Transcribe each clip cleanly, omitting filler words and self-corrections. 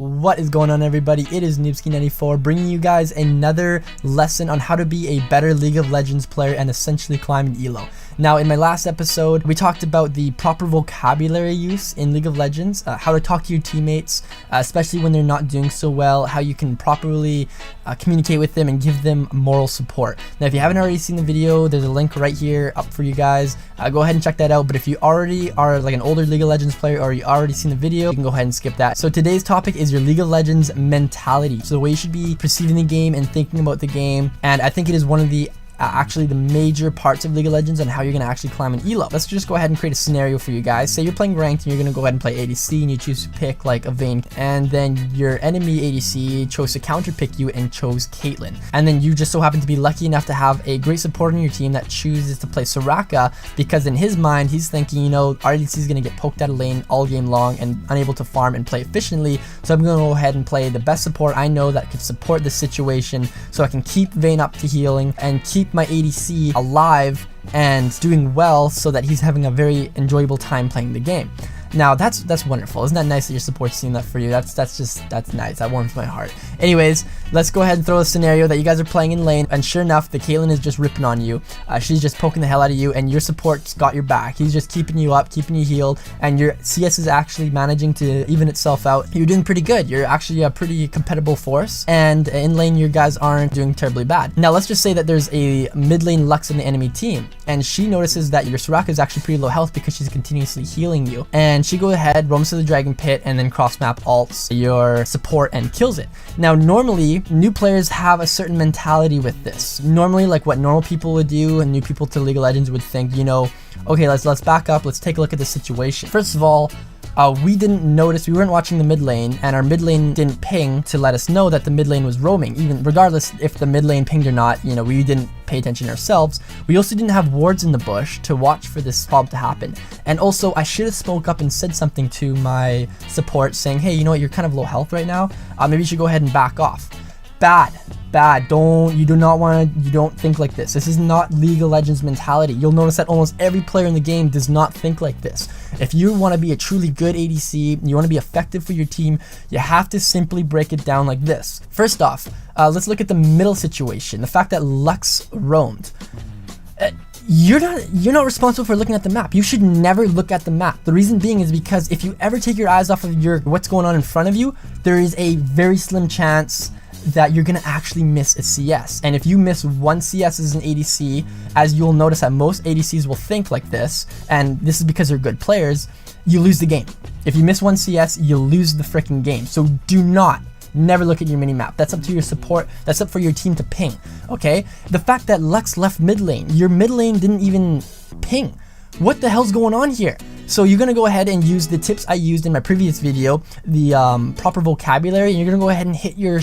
What is going on, everybody? It is Noobski94 bringing you guys another lesson on how to be a better League of Legends player and essentially climb an elo. Now, in my last episode, we talked about the proper vocabulary use in League of Legends, how to talk to your teammates, especially when they're not doing so well, how you can properly communicate with them and give them moral support. Now, if you haven't already seen the video, there's a link right here up for you guys. Go ahead and check that out. But if you already are like an older League of Legends player or you already seen the video, you can go ahead and skip that. So today's topic is your League of Legends mentality. So the way you should be perceiving the game and thinking about the game. And I think it is one of the actually the major parts of League of Legends and how you're going to actually climb an elo. Let's just go ahead and create a scenario for you guys. Say you're playing ranked and you're going to go ahead and play ADC and you choose to pick like a Vayne, and then your enemy ADC chose to counter pick you and chose Caitlyn. And then you just so happen to be lucky enough to have a great support on your team that chooses to play Soraka, because in his mind he's thinking, you know, our ADC is going to get poked out of lane all game long and unable to farm and play efficiently, so I'm going to go ahead and play the best support I know that could support the situation so I can keep Vayne up to healing and keep my ADC alive and doing well so that he's having a very enjoyable time playing the game. Now that's wonderful. Isn't that nice that your support's doing that for you? That's nice. That warms my heart. Anyways, let's go ahead and throw a scenario that you guys are playing in lane, and sure enough, the Caitlyn is just ripping on you. She's just poking the hell out of you, and your support's got your back. He's just keeping you up, keeping you healed, and your CS is actually managing to even itself out. You're doing pretty good. You're actually a pretty compatible force, and in lane, your guys aren't doing terribly bad. Now, let's just say that there's a mid lane Lux in the enemy team, and she notices that your Soraka is actually pretty low health because she's continuously healing you. And she goes ahead, roams to the dragon pit, and then cross map ults your support and kills it. Now, normally, new players have a certain mentality with this. Normally, like what normal people would do and new people to League of Legends would think, you know, okay, let's back up, let's take a look at the situation. First of all, we didn't notice, we weren't watching the mid lane, and our mid lane didn't ping to let us know that the mid lane was roaming. Even regardless if the mid lane pinged or not, you know, we didn't pay attention ourselves. We also didn't have wards in the bush to watch for this problem to happen. And also, I should have spoke up and said something to my support saying, hey, you know what, you're kind of low health right now. Maybe you should go ahead and back off. Bad. You don't think like this. This is not League of Legends mentality. You'll notice that almost every player in the game does not think like this. If you want to be a truly good ADC, you want to be effective for your team, you have to simply break it down like this. First off, let's look at the middle situation. The fact that Lux roamed. You're not responsible for looking at the map. You should never look at the map. The reason being is because if you ever take your eyes off of what's going on in front of you, there is a very slim chance that you're gonna actually miss a CS. And if you miss one CS as an ADC, as you'll notice that most ADCs will think like this, and this is because they're good players, you lose the game. If you miss one CS, you lose the freaking game. So do not, never look at your mini map. That's up to your support. That's up for your team to ping, okay? The fact that Lux left mid lane, your mid lane didn't even ping. What the hell's going on here? So you're gonna go ahead and use the tips I used in my previous video, the proper vocabulary, and you're gonna go ahead and hit your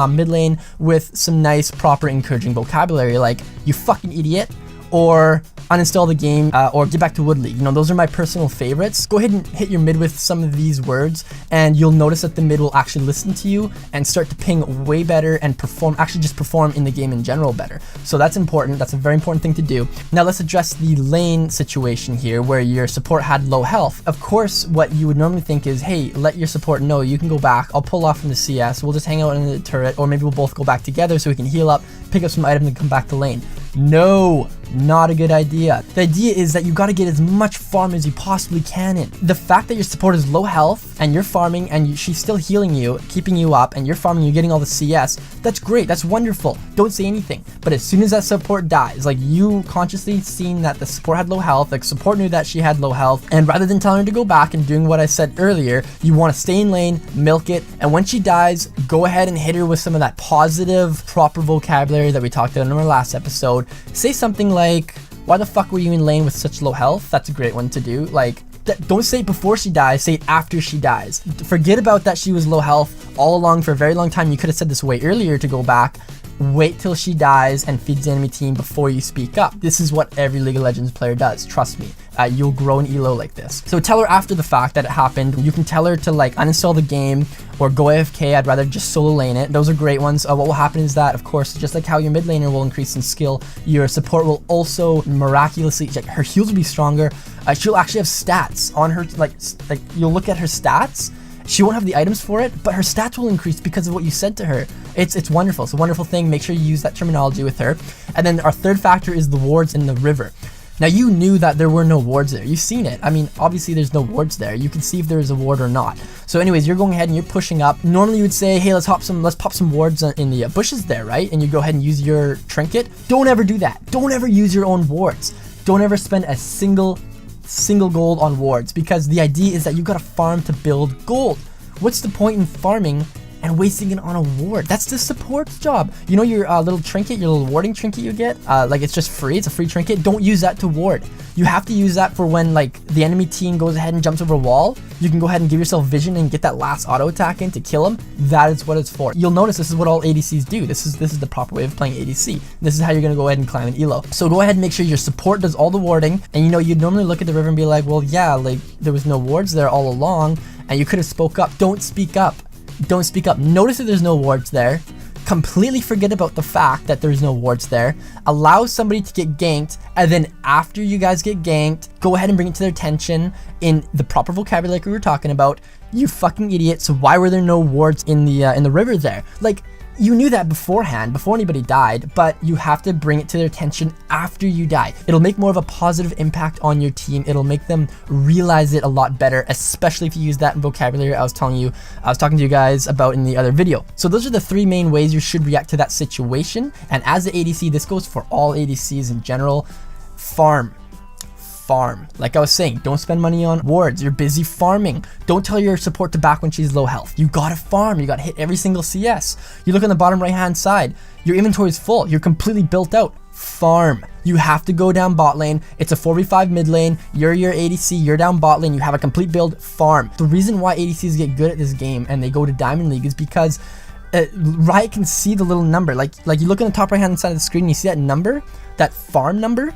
mid lane with some nice, proper, encouraging vocabulary, like "you fucking idiot," or "uninstall the game," or "get back to Wood League." You know, those are my personal favorites. Go ahead and hit your mid with some of these words, and you'll notice that the mid will actually listen to you and start to ping way better and just perform in the game in general better. So that's important. That's a very important thing to do. Now let's address the lane situation here where your support had low health. Of course, what you would normally think is, hey, let your support know you can go back. I'll pull off from the CS. We'll just hang out in the turret, or maybe we'll both go back together so we can heal up, pick up some items, and come back to lane. No, not a good idea. The idea is that you got to get as much farm as you possibly can in. The fact that your support is low health and you're farming and she's still healing you, keeping you up, and you're farming, you're getting all the CS, that's great, that's wonderful. Don't say anything. But as soon as that support dies, like you consciously seen that the support had low health, like support knew that she had low health, and rather than telling her to go back and doing what I said earlier, you want to stay in lane, milk it, and when she dies, go ahead and hit her with some of that positive, proper vocabulary that we talked about in our last episode. Say something like, why the fuck were you in lane with such low health? That's a great one to do. Like, don't say it before she dies, say it after she dies. Forget about that she was low health all along for a very long time. You could have said this way earlier to go back. Wait till she dies and feeds the enemy team before you speak up. This is what every League of Legends player does, trust me. You'll grow an elo like this. So tell her after the fact that it happened. You can tell her to like uninstall the game or go AFK. I'd rather just solo lane it. Those are great ones. What will happen is that, of course, just like how your mid laner will increase in skill, your support will also miraculously, like her heals will be stronger. She'll actually have stats on her, like you'll look at her stats She won't have the items for it, but her stats will increase because of what you said to her. It's wonderful. It's a wonderful thing. Make sure you use that terminology with her. And then our third factor is the wards in the river. Now, you knew that there were no wards there. You've seen it. I mean, obviously there's no wards there. You can see if there is a ward or not. So anyways, you're going ahead and you're pushing up. Normally you would say, hey, let's pop some wards in the bushes there, right? And you go ahead and use your trinket. Don't ever do that. Don't ever use your own wards. Don't ever spend a single gold on wards, because the idea is that you gotta farm to build gold. What's the point in farming and wasting it on a ward? That's the support's job. You know your little trinket, your little warding trinket you get? Like, it's just free. It's a free trinket. Don't use that to ward. You have to use that for when, like, the enemy team goes ahead and jumps over a wall. You can go ahead and give yourself vision and get that last auto attack in to kill him. That is what it's for. You'll notice this is what all ADCs do. This is the proper way of playing ADC. This is how you're gonna go ahead and climb an elo. So go ahead and make sure your support does all the warding. And you know, you'd normally look at the river and be like, well, yeah, like, there was no wards there all along, and you could have spoke up. Don't speak up. Don't speak up. Notice that there's no wards there. Completely forget about the fact that there's no wards there. Allow somebody to get ganked, and then after you guys get ganked, go ahead and bring it to their attention in the proper vocabulary like we were talking about. You fucking idiot. So why were there no wards in the river there? Like, you knew that beforehand, before anybody died, but you have to bring it to their attention after you die. It'll make more of a positive impact on your team. It'll make them realize it a lot better, especially if you use that vocabulary I was talking to you guys about in the other video. So those are the three main ways you should react to that situation. And as the ADC, this goes for all ADCs in general. Farm. Like I was saying, don't spend money on wards. You're busy farming. Don't tell your support to back when she's low health. You gotta farm. You gotta hit every single CS. You look on the bottom right hand side, your inventory is full. You're completely built out. Farm. You have to go down bot lane. It's a 4v5 mid lane. You're your ADC. You're down bot lane. You have a complete build. Farm. The reason why ADCs get good at this game and they go to Diamond League is because Riot can see the little number. Like you look on the top right hand side of the screen and you see that number, that farm number.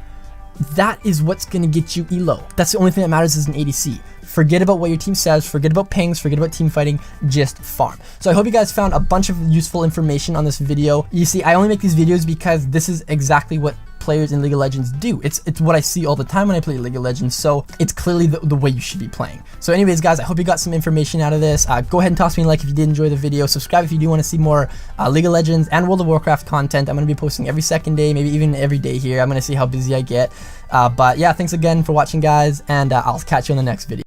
That is what's going to get you elo. That's the only thing that matters as an ADC. Forget about what your team says, forget about pings, forget about team fighting, just farm. So I hope you guys found a bunch of useful information on this video. You see, I only make these videos because this is exactly what players in League of Legends do. It's what I see all the time when I play League of Legends, so it's clearly the way you should be playing. So anyways, guys, I hope you got some information out of this. Go ahead and toss me a like if you did enjoy the video. Subscribe if you do want to see more League of Legends and World of Warcraft content. I'm going to be posting every second day, maybe even every day here. I'm going to see how busy I get. But yeah, thanks again for watching, guys, and I'll catch you on the next video.